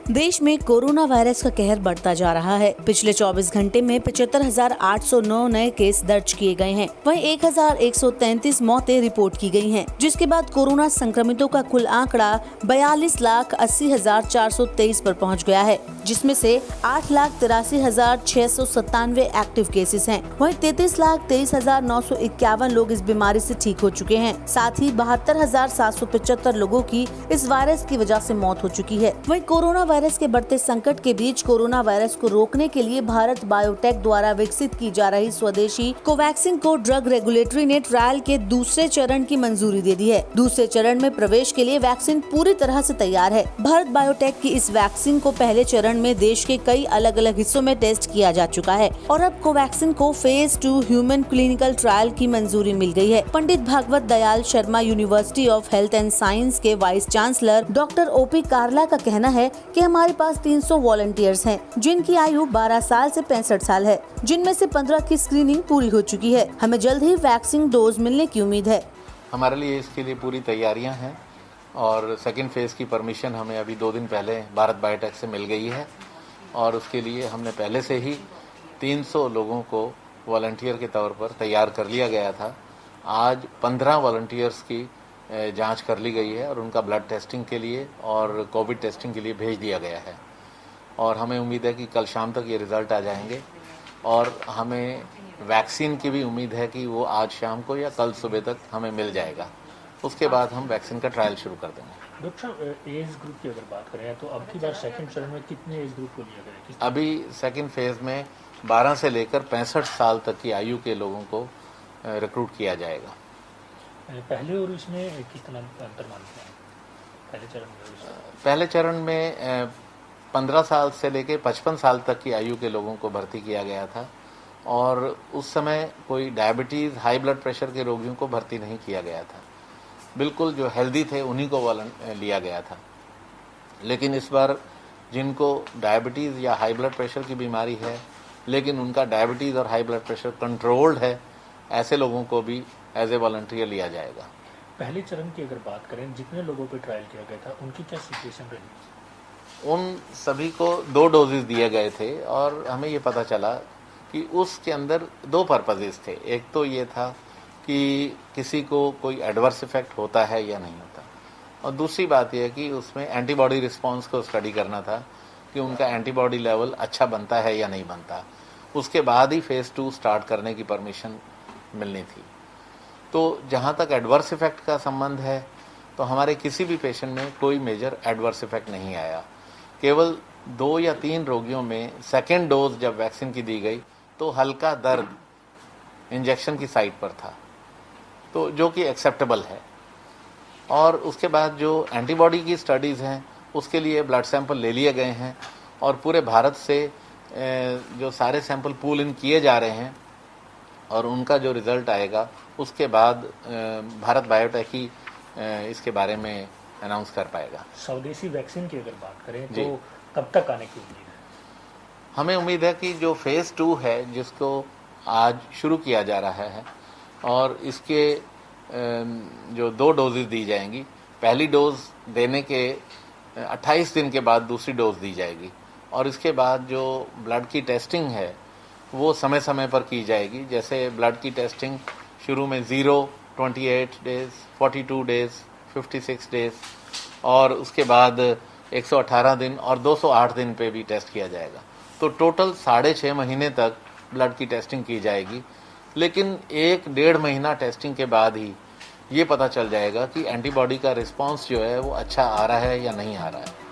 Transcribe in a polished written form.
देश में corona virus का कहर बढ़ता जा रहा है। पिछले 24 घंटे में 75,809 नए केस दर्ज किए गए हैं। वहीं 1,133 मौतें रिपोर्ट की गई हैं, जिसके बाद कोरोना संक्रमितों का कुल आंकड़ा 42,80,423 पर पहुंच गया है, जिसमें से 8,83,697 एक्टिव केसेस हैं। वहीं 33,23,951 लोग इस बीमारी से ठीक हो चुके हैं। साथ ही 72,775 लोगों की इस वायरस की वजह से मौत हो चुकी है। वहीं कोरोना वायरस के बढ़ते संकट के बीच कोरोना वायरस को रोकने के लिए भारत बायोटेक द्वारा विकसित की जा रही स्वदेशी कोवैक्सीन को ड्रग रेगुलेटरी ने ट्रायल के दूसरे चरण की मंजूरी दे दी है। दूसरे चरण में प्रवेश के लिए वैक्सीन पूरी तरह से तैयार है। भारत बायोटेक की इस वैक्सीन को पहले चरण में देश के कई अलग अलग हिस्सों में टेस्ट किया जा चुका है और अब कोवैक्सीन को फेज 2 ह्यूमन क्लिनिकल ट्रायल की मंजूरी मिल गई है। Pandit Bhagwat Dayal Sharma university of health and science के vice chancellor doctor OP Kalra का कहना है कि हमारे पास 300 वॉलंटियर्स हैं, जिनकी आयु 12 साल से 65 साल है, जिनमें से 15 की स्क्रीनिंग पूरी हो चुकी है। हमें जल्द ही वैक्सीन डोज मिलने की उम्मीद है। हमारे लिए इसके लिए पूरी तैयारियां हैं और सेकेंड फेज़ की परमिशन हमें अभी 2 दिन पहले भारत बायोटेक से मिल गई है और उसके लिए हमने पहले से ही 300 लोगों को वॉलंटियर के तौर पर तैयार कर लिया गया था। आज 15 वॉलंटियर्स की जांच कर ली गई है और उनका ब्लड टेस्टिंग के लिए और कोविड टेस्टिंग के लिए भेज दिया गया है और हमें उम्मीद है कि कल शाम तक ये रिज़ल्ट आ जाएंगे और हमें वैक्सीन की भी उम्मीद है कि वो आज शाम को या कल सुबह तक हमें मिल जाएगा। उसके बाद हम वैक्सीन का ट्रायल शुरू कर देंगे। डॉक्टर साहब, एज ग्रुप की अगर बात करें तो अब की बार सेकंड चरण में कितने एज ग्रुप को लिया गया? अभी सेकंड फेज़ में 12 से लेकर 65 साल तक की आयु के लोगों को रिक्रूट किया जाएगा। पहले और इसमें किस तरह अंतर मानते हैं? पहले चरण में 15 साल से लेकर 55 साल तक की आयु के लोगों को भर्ती किया गया था और उस समय कोई डायबिटीज़, हाई ब्लड प्रेशर के रोगियों को भर्ती नहीं किया गया था। बिल्कुल जो हेल्दी थे उन्हीं को लिया गया था। लेकिन इस बार जिनको डायबिटीज़ या हाई ब्लड प्रेशर की बीमारी है लेकिन उनका डायबिटीज़ और हाई ब्लड प्रेशर कंट्रोल्ड है, ऐसे लोगों को भी एज ए वॉलंटियर लिया जाएगा। पहले चरण की अगर बात करें, जितने लोगों पे ट्रायल किया गया था उनकी क्या सिचुएशन रही? उन सभी को 2 डोजेस दिए गए थे और हमें ये पता चला कि उसके अंदर 2 पर्पजेस थे। एक तो ये था कि किसी को कोई एडवर्स इफेक्ट होता है या नहीं होता और दूसरी बात यह कि उसमें एंटीबॉडी रिस्पांस को स्टडी करना था कि उनका एंटीबॉडी लेवल अच्छा बनता है या नहीं बनता। उसके बाद ही फेज़ 2 स्टार्ट करने की परमिशन मिलनी थी। तो जहाँ तक एडवर्स इफेक्ट का संबंध है तो हमारे किसी भी पेशेंट में कोई मेजर एडवर्स इफेक्ट नहीं आया। केवल 2 या 3 रोगियों में सेकेंड डोज जब वैक्सीन की दी गई तो हल्का दर्द इंजेक्शन की साइट पर था, तो जो कि एक्सेप्टेबल है। और उसके बाद जो एंटीबॉडी की स्टडीज़ हैं उसके लिए ब्लड सैंपल ले लिए गए हैं और पूरे भारत से जो सारे सैंपल पूल इन किए जा रहे हैं और उनका जो रिज़ल्ट आएगा उसके बाद भारत बायोटेक ही इसके बारे में अनाउंस कर पाएगा। स्वदेशी वैक्सीन की अगर बात करें तो कब तक आने की उम्मीद है? हमें उम्मीद है कि जो फेज़ 2 है जिसको आज शुरू किया जा रहा है और इसके जो 2 डोजेज दी जाएंगी, पहली डोज देने के 28 दिन के बाद दूसरी डोज दी जाएगी और इसके बाद जो ब्लड की टेस्टिंग है वो समय समय पर की जाएगी। जैसे ब्लड की टेस्टिंग शुरू में 0, 28 डेज, 42 डेज, 56 डेज और उसके बाद 118 दिन और 208 दिन पे भी टेस्ट किया जाएगा। तो टोटल 6.5 महीने तक ब्लड की टेस्टिंग की जाएगी। लेकिन 1-1.5 महीना टेस्टिंग के बाद ही ये पता चल जाएगा कि एंटीबॉडी का रिस्पांस जो है वो अच्छा आ रहा है या नहीं आ रहा है।